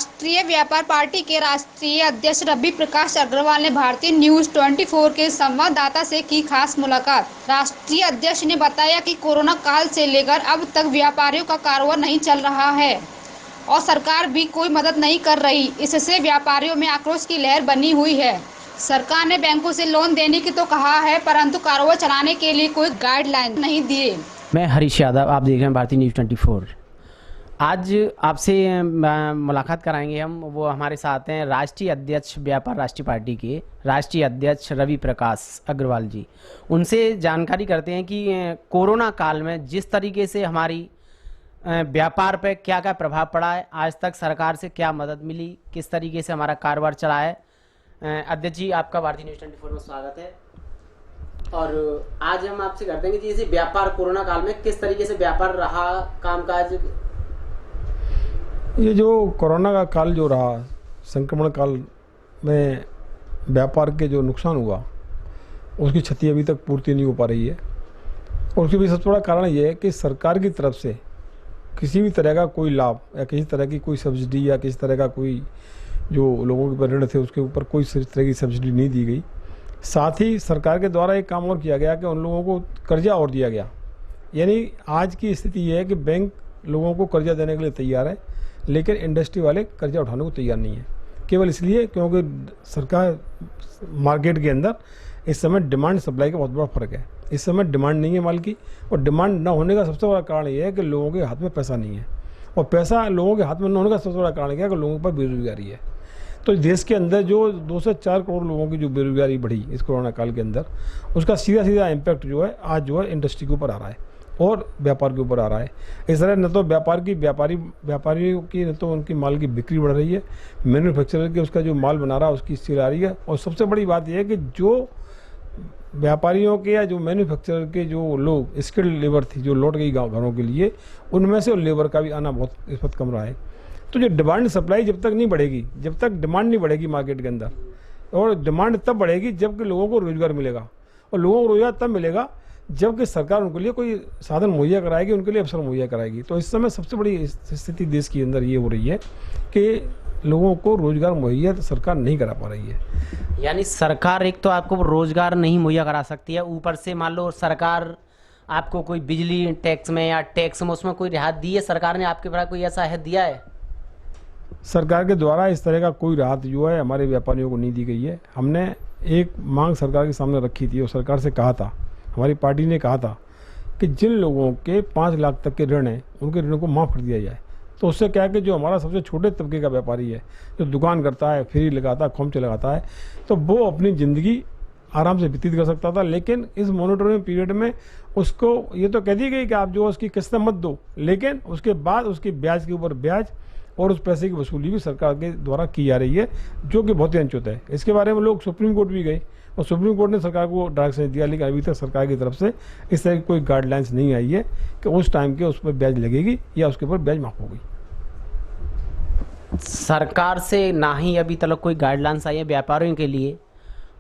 राष्ट्रीय व्यापार पार्टी के राष्ट्रीय अध्यक्ष रवि प्रकाश अग्रवाल ने भारतीय न्यूज 24 के संवाददाता से की खास मुलाकात। राष्ट्रीय अध्यक्ष ने बताया कि कोरोना काल से लेकर अब तक व्यापारियों का कारोबार नहीं चल रहा है और सरकार भी कोई मदद नहीं कर रही। इससे व्यापारियों में आक्रोश की लहर बनी हुई है। सरकार ने बैंकों से लोन देने की तो कहा है, परंतु कारोबार चलाने के लिए कोई गाइडलाइन नहीं दिए। मैं हरीश यादव, आप देख रहे हैं भारतीय न्यूज़ 24। आज आपसे मुलाकात कराएंगे हम। वो हमारे साथ हैं राष्ट्रीय अध्यक्ष व्यापार राष्ट्रीय पार्टी के राष्ट्रीय अध्यक्ष रवि प्रकाश अग्रवाल जी। उनसे जानकारी करते हैं कि कोरोना काल में जिस तरीके से हमारी व्यापार पे क्या क्या प्रभाव पड़ा है, आज तक सरकार से क्या मदद मिली, किस तरीके से हमारा कारोबार चला है। अध्यक्ष जी, आपका भारतीय न्यूज़ 24 में स्वागत है। और आज हम आपसे करते हैं कि जैसे व्यापार कोरोना काल में किस तरीके से व्यापार रहा, कामकाज। ये जो कोरोना का काल जो रहा, संक्रमण काल में व्यापार के जो नुकसान हुआ उसकी क्षति अभी तक पूर्ति नहीं हो पा रही है। और उसके भी सबसे बड़ा कारण ये है कि सरकार की तरफ से किसी भी तरह का कोई लाभ या किसी तरह की कोई सब्सिडी या किसी तरह का कोई जो लोगों के ऊपर ऋण थे उसके ऊपर कोई तरह की सब्सिडी नहीं दी गई। साथ ही सरकार के द्वारा एक काम और किया गया कि उन लोगों को कर्जा और दिया गया। यानी आज की स्थिति ये है कि बैंक लोगों को कर्जा देने के लिए तैयार है, लेकिन इंडस्ट्री वाले कर्जा उठाने को तैयार नहीं है। केवल इसलिए क्योंकि सरकार मार्केट के अंदर इस समय डिमांड सप्लाई का बहुत बड़ा फर्क है। इस समय डिमांड नहीं है माल की, और डिमांड न होने का सबसे बड़ा कारण ये है कि लोगों के हाथ में पैसा नहीं है। और पैसा लोगों के हाथ में न होने का सबसे बड़ा कारण क्या है कि लोगों पर बेरोजगारी है। तो देश के अंदर जो 2 से 4 करोड़ लोगों की जो बेरोजगारी बढ़ी इस कोरोना काल के अंदर, उसका सीधा इम्पैक्ट जो है आज जो है इंडस्ट्री के ऊपर आ रहा है और व्यापार के ऊपर आ रहा है। इस तरह न तो व्यापारियों की न तो उनकी माल की बिक्री बढ़ रही है, मैन्युफैक्चरर के उसका जो माल बना रहा है उसकी सेल आ रही है। और सबसे बड़ी बात यह है कि जो व्यापारियों के या जो मैन्युफैक्चरर के जो लोग स्किल्ड लेबर थी जो लौट गई घरों के लिए, उनमें से लेबर का भी आना बहुत इस वक्त कम रहा है। तो जो डिमांड सप्लाई जब तक नहीं बढ़ेगी, जब तक डिमांड नहीं बढ़ेगी मार्केट के अंदर, और डिमांड तब बढ़ेगी जबकि लोगों को रोजगार मिलेगा। और लोगों को रोजगार तब मिलेगा जबकि सरकार उनके लिए कोई साधन मुहैया कराएगी, उनके लिए अवसर मुहैया कराएगी। तो इस समय सबसे बड़ी स्थिति देश के अंदर ये हो रही है कि लोगों को रोजगार मुहैया तो सरकार नहीं करा पा रही है। यानी सरकार एक तो आपको रोजगार नहीं मुहैया करा सकती है, ऊपर से मान लो सरकार आपको कोई बिजली टैक्स में या टैक्स में उसमें कोई राहत दी है, सरकार ने आपके पास कोई ऐसा है दिया है? सरकार के द्वारा इस तरह का कोई राहत जो है हमारे व्यापारियों को नहीं दी गई है। हमने एक मांग सरकार के सामने रखी थी और सरकार से कहा था, हमारी पार्टी ने कहा था कि जिन लोगों के 5 लाख तक के ऋण हैं उनके ऋणों को माफ़ कर दिया जाए। तो उससे क्या है कि जो हमारा सबसे छोटे तबके का व्यापारी है, जो दुकान करता है, फेरी लगाता है, खोमचे लगाता है, तो वो अपनी ज़िंदगी आराम से व्यतीत कर सकता था। लेकिन इस मॉनिटरिंग पीरियड में उसको ये तो कह दी गई कि आप जो उसकी किस्तें मत दो, लेकिन उसके बाद उसकी ब्याज के ऊपर ब्याज और उस पैसे की वसूली भी सरकार के द्वारा की जा रही है, जो कि बहुत ही अनुचित है। इसके बारे में लोग सुप्रीम कोर्ट भी गए और सुप्रीम कोर्ट ने सरकार को डायरेक्शन दिया, लेकिन अभी तक सरकार की तरफ से इस तरह की कोई गाइडलाइंस नहीं आई है कि उस टाइम के उस पर ब्याज लगेगी या उसके ऊपर ब्याज माफ होगी। सरकार से ना ही अभी तक कोई गाइडलाइंस आई है व्यापारियों के लिए,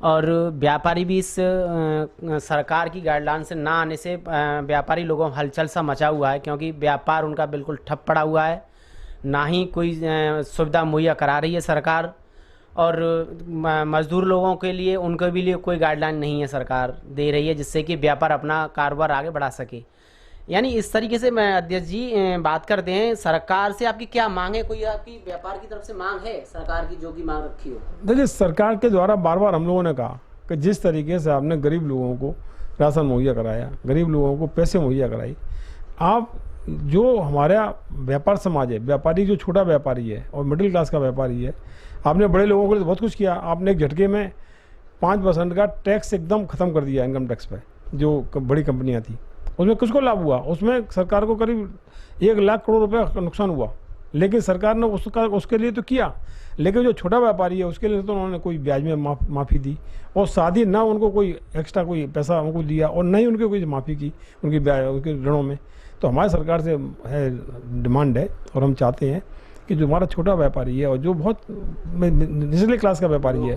और व्यापारी भी इस सरकार की गाइडलाइन से ना आने से व्यापारी लोगों में हलचल सा मचा हुआ है, क्योंकि व्यापार उनका बिल्कुल ठप पड़ा हुआ है। ना ही कोई सुविधा मुहैया करा रही है सरकार, और मजदूर लोगों के लिए उनके भी लिए कोई गाइडलाइन नहीं है सरकार दे रही है, जिससे कि व्यापार अपना कारोबार आगे बढ़ा सके। यानी इस तरीके से मैं अध्यक्ष जी बात करते हैं, सरकार से आपकी क्या मांग है? कोई आपकी व्यापार की तरफ से मांग है सरकार की, जो की मांग रखी हो? देखिए, सरकार के द्वारा बार बार हम लोगों ने कहा कि जिस तरीके से आपने गरीब लोगों को राशन मुहैया कराया, गरीब लोगों को पैसे मुहैया कराई, आप जो हमारा व्यापार समाज है, व्यापारी जो छोटा व्यापारी है और मिडिल क्लास का व्यापारी है, आपने बड़े लोगों के लिए बहुत कुछ किया। आपने एक झटके में 5% का टैक्स एकदम ख़त्म कर दिया इनकम टैक्स पे, जो बड़ी कंपनियां थी। उसमें किसको लाभ हुआ? उसमें सरकार को करीब 1 लाख करोड़ रुपए का नुकसान हुआ, लेकिन सरकार ने उसके लिए तो किया, लेकिन जो छोटा व्यापारी है उसके लिए तो उन्होंने कोई ब्याज में माफ़ी दी, और साथ ही ना उनको कोई एक्स्ट्रा कोई पैसा उनको दिया और न ही उनकी कोई माफ़ी की उनकी ब्याज उनके ऋणों में। तो हमारी सरकार से है डिमांड है, और हम चाहते हैं कि जो हमारा छोटा व्यापारी है और जो बहुत निचले क्लास का व्यापारी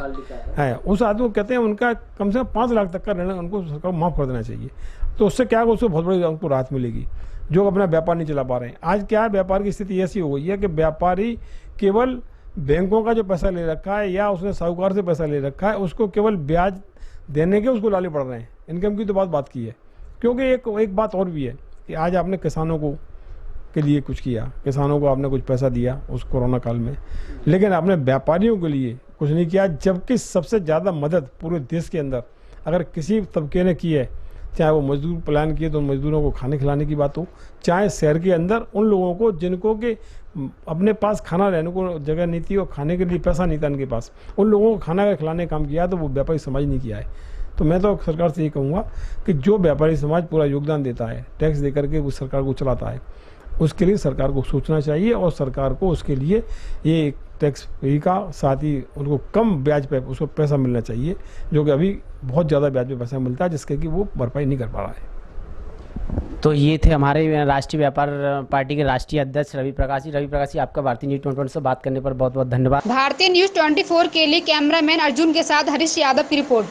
है उस आदमी को कहते हैं उनका कम से कम 5 लाख तक का ऋण उनको सरकार माफ़ कर देना चाहिए। तो उससे क्या है, उससे बहुत बड़ी उनको राहत मिलेगी जो अपना व्यापार नहीं चला पा रहे हैं। आज क्या है, व्यापार की स्थिति ऐसी हो गई है कि व्यापारी केवल बैंकों का जो पैसा ले रखा है या उसने साहूकार से पैसा ले रखा है, उसको केवल ब्याज देने के उसको लाले पड़ रहे हैं। इनकम की तो बात की है। क्योंकि एक बात और भी है कि आज आपने किसानों को के लिए कुछ किया, किसानों को आपने कुछ पैसा दिया उस कोरोना काल में, लेकिन आपने व्यापारियों के लिए कुछ नहीं किया। जबकि सबसे ज़्यादा मदद पूरे देश के अंदर अगर किसी तबके ने की है, चाहे वो मजदूर प्लान किए तो मजदूरों को खाने खिलाने की बात हो, चाहे शहर के अंदर उन लोगों को जिनको के अपने पास खाना रहने को जगह नहीं थी और खाने के लिए पैसा नहीं था उनके पास, उन लोगों को खाना खिलाने का काम किया, तो वो व्यापारी समाज नहीं किया है। तो मैं तो सरकार से ये कहूँगा कि जो व्यापारी समाज पूरा योगदान देता है, टैक्स दे करके वो सरकार को चलाता है, उसके लिए सरकार को सोचना चाहिए और सरकार को उसके लिए ये टैक्स फ्री का, साथ ही उनको कम ब्याज पे उसको पैसा मिलना चाहिए, जो कि अभी बहुत ज़्यादा ब्याज पे पैसा मिलता है जिसके कि वो भरपाई नहीं कर पा रहा है। तो ये थे हमारे राष्ट्रीय व्यापार पार्टी के राष्ट्रीय अध्यक्ष रवि प्रकाश जी। रवि प्रकाश जी, आपका भारतीय न्यूज़ 24 से बात करने पर बहुत बहुत धन्यवाद। भारतीय न्यूज़ 24 के लिए कैमरामैन अर्जुन के साथ हरीश यादव की रिपोर्ट।